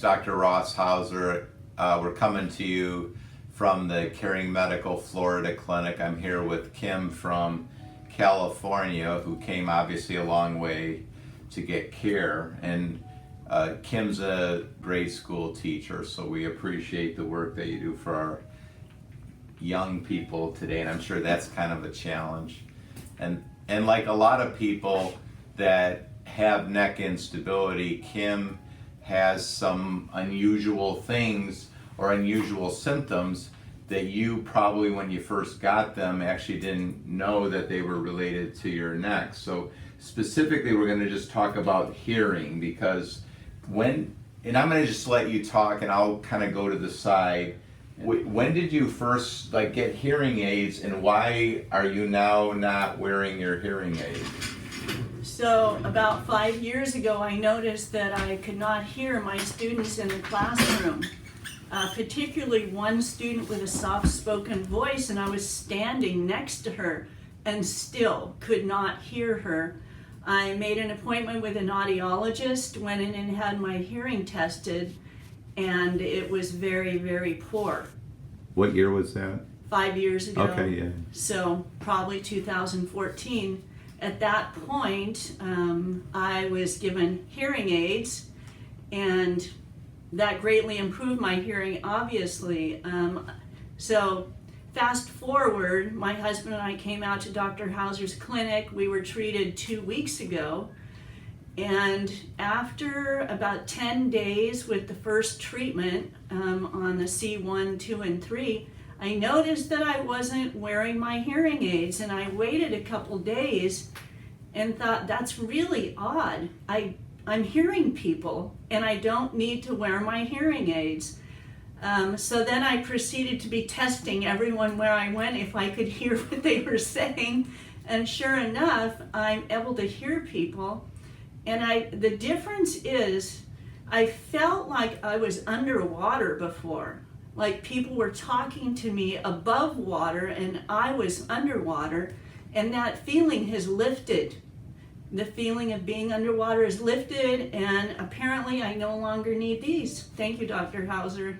Dr. Ross Hauser. We're coming to you from the Caring Medical Florida Clinic. I'm here with Kim from California, who came obviously a long way to get care. And Kim's a grade school teacher, so we appreciate the work that you do for our young people today, and I'm sure that's kind of a challenge. And like a lot of people that have neck instability, Kim has some unusual things or unusual symptoms that you probably, when you first got them, actually didn't know that they were related to your neck. So specifically, we're going to just talk about hearing, because and I'm going to just let you talk and I'll kind of go to the side. When did you first get hearing aids, and why are you now not wearing your hearing aid? So about 5 years ago, I noticed that I could not hear my students in the classroom, particularly one student with a soft-spoken voice, and I was standing next to her and still could not hear her. I made an appointment with an audiologist, went in and had my hearing tested, and it was very, very poor. What year was that? 5 years ago. Okay, yeah. So probably 2014. At that point, I was given hearing aids, and that greatly improved my hearing, obviously. So fast forward, my husband and I came out to Dr. Hauser's clinic. We were treated 2 weeks ago. And after about 10 days with the first treatment on the C1, 2, and 3, I noticed that I wasn't wearing my hearing aids, and I waited a couple days and thought, that's really odd. I'm hearing people and I don't need to wear my hearing aids. So then I proceeded to be testing everyone where I went if I could hear what they were saying, and sure enough, I'm able to hear people. And the difference is, I felt like I was underwater before. Like people were talking to me above water and I was underwater, and that feeling has lifted. The feeling of being underwater is lifted, and apparently I no longer need these. Thank you, Dr. Hauser.